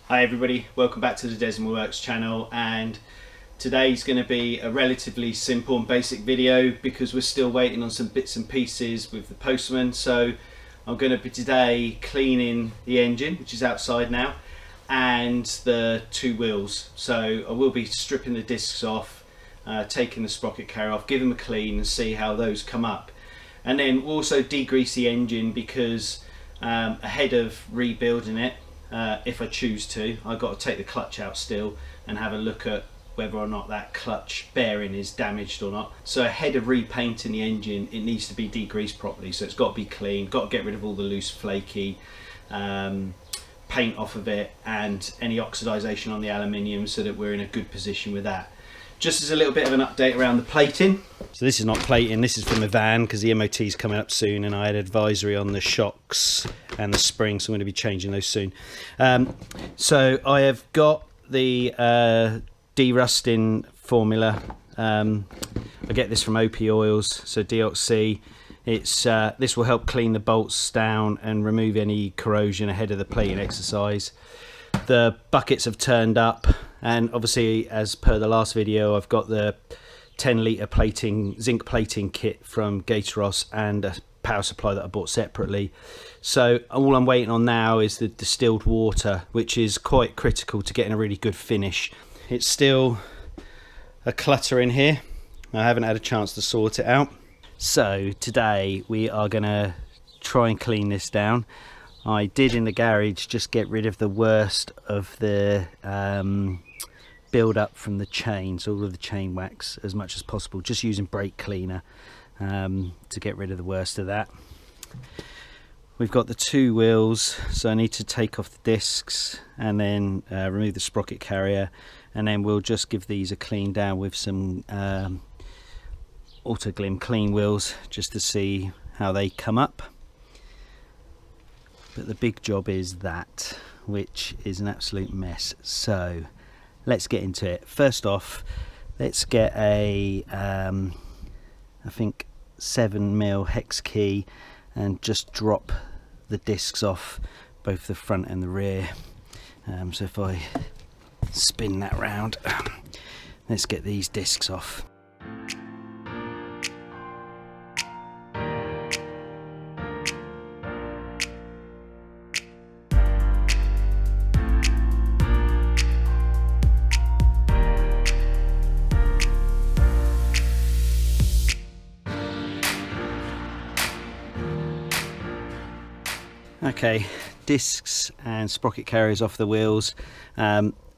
Hi everybody, welcome back to the Decimal Works channel, and today's going to be a relatively simple and basic video because we're still waiting on some bits and pieces with the postman. So I'm going to be today cleaning the engine, which is outside now, and the two wheels. So I will be stripping the discs off, taking the sprocket carrier off, give them a clean and see how those come up. And then also degrease the engine because ahead of rebuilding it, if I choose to, I've got to take the clutch out still and have a look at whether or not that clutch bearing is damaged or not. So ahead of repainting the engine, it needs to be degreased properly, so it's got to be clean, got to get rid of all the loose flaky paint off of it and any oxidization on the aluminium so that we're in a good position with that. Just as a little bit of an update around the plating. So this is not plating, this is from the van because the MOT is coming up soon and I had advisory on the shocks and the springs, so I'm going to be changing those soon. So I have got the de-rusting formula. I get this from OP Oils, so DOC. It's this will help clean the bolts down and remove any corrosion ahead of the plating exercise. The buckets have turned up, and obviously as per the last video I've got the 10-litre plating, zinc plating kit from Gatoros and a power supply that I bought separately. So all I'm waiting on now is the distilled water, which is quite critical to getting a really good finish. It's still a clutter in here, I haven't had a chance to sort it out. So today we are going to try and clean this down. I did in the garage just get rid of the worst of the build up from the chains, all of the chain wax as much as possible, just using brake cleaner to get rid of the worst of that. We've got the two wheels, so I need to take off the discs and then remove the sprocket carrier, and then we'll just give these a clean down with some Auto Glim clean wheels just to see how they come up. But the big job is that, which is an absolute mess. So let's get into it. First off, let's get a I think 7mm hex key and just drop the discs off both the front and the rear. So if I spin that round, let's get these discs off. Okay, discs and sprocket carriers off the wheels.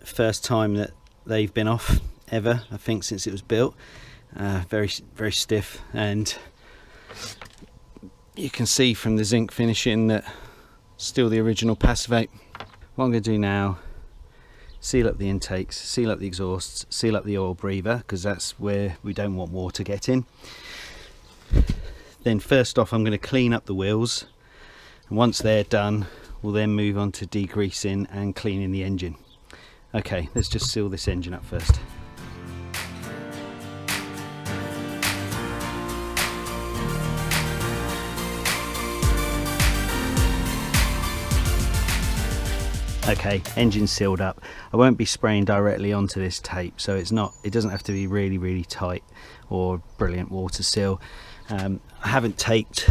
First time that they've been off ever, I think, since it was built. Very stiff, and you can see from the zinc finishing that still the original passivate. What I'm going to do now, seal up the intakes, seal up the exhausts, seal up the oil breather, because that's where we don't want water getting. Then first off I'm going to clean up the wheels. And once they're done, we'll then move on to degreasing and cleaning the engine. Okay, let's just seal this engine up first. Okay, engine sealed up. I won't be spraying directly onto this tape, so it doesn't have to be really tight or brilliant water seal. I haven't taped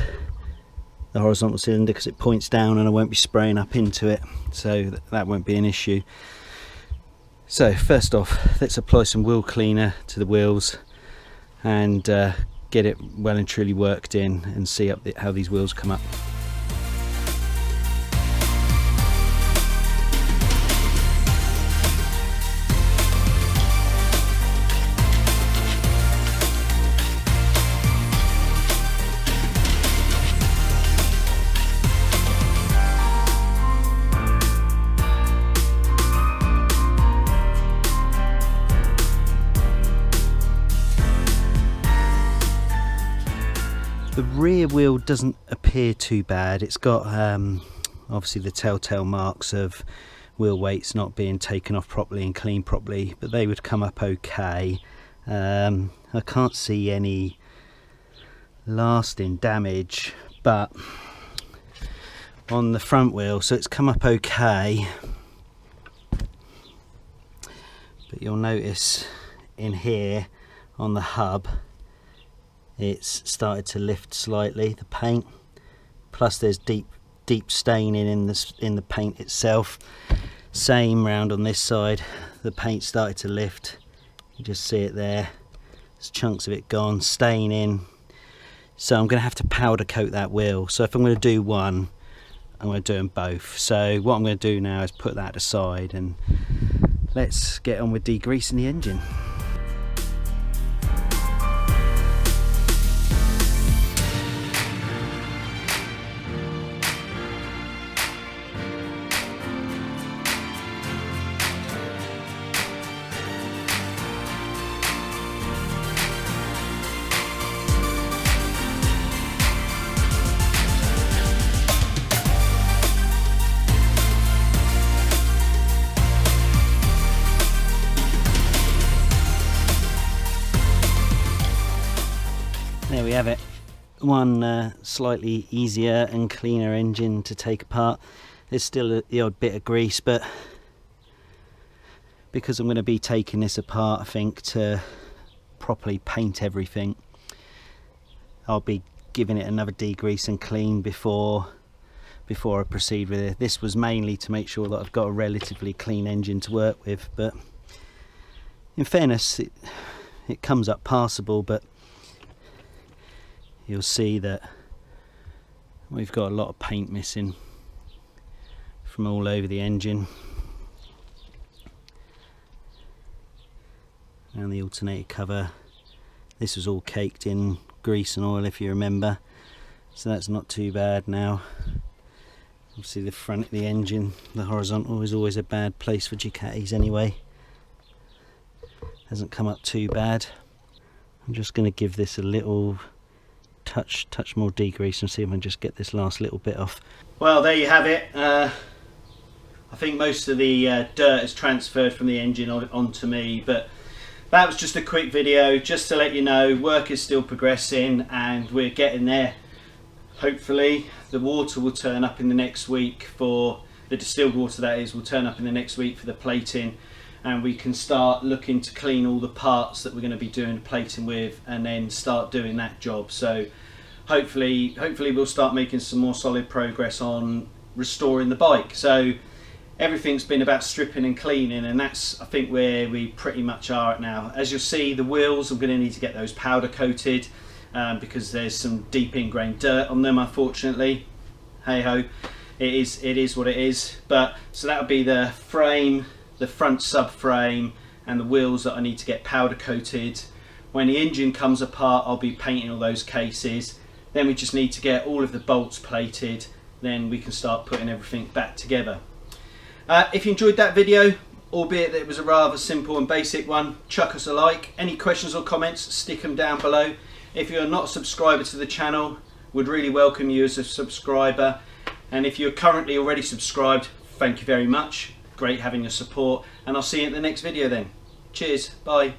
the horizontal cylinder because it points down and I won't be spraying up into it, so that won't be an issue. So first off, let's apply some wheel cleaner to the wheels and get it well and truly worked in and see how these wheels come up. The rear wheel doesn't appear too bad. It's got obviously the telltale marks of wheel weights not being taken off properly and cleaned properly, but they would come up okay. I can't see any lasting damage, but on the front wheel, so it's come up okay. but you'll notice in here on the hub it's started to lift slightly, the paint, plus there's deep staining in the paint itself. Same round on this side, the paint started to lift, you just see it there, there's chunks of it gone, staining. So I'm going to have to powder coat that wheel. So if I'm going to do one, I'm going to do them both. So what I'm going to do now is put that aside and let's get on with degreasing the engine. There we have it, one slightly easier and cleaner engine to take apart. There's still the odd bit of grease, but because I'm going to be taking this apart, I think, to properly paint everything, I'll be giving it another degrease and clean before I proceed with it. This was mainly to make sure that I've got a relatively clean engine to work with, but in fairness it comes up passable, but you'll see that we've got a lot of paint missing from all over the engine and the alternator cover. This was all caked in grease and oil, if you remember, so that's not too bad now. Obviously the front of the engine, the horizontal, is always a bad place for Ducatis anyway. Hasn't come up too bad. I'm just going to give this a little touch more degrease and see if I can just get this last little bit off. Well, there you have it. I think most of the dirt is transferred from the engine onto me, but that was just a quick video just to let you know work is still progressing and we're getting there. Hopefully the water will turn up in the next week, for the distilled water that is, will turn up in the next week for the plating, and we can start looking to clean all the parts that we're going to be doing plating with and then start doing that job. So hopefully we'll start making some more solid progress on restoring the bike. So everything's been about stripping and cleaning, and that's, I think, where we pretty much are at now. As you'll see, the wheels, I'm going to need to get those powder coated because there's some deep ingrained dirt on them, unfortunately. Hey ho, it is what it is. But so that'll be the frame, the front subframe, and the wheels that I need to get powder coated. When the engine comes apart, I'll be painting all those cases. Then we just need to get all of the bolts plated, then we can start putting everything back together. If you enjoyed that video, albeit that it was a rather simple and basic one, chuck us a like. Any questions or comments, stick them down below. If you're not a subscriber to the channel, would really welcome you as a subscriber. And if you're currently already subscribed, thank you very much. Great having your support, and I'll see you in the next video then. Cheers, bye.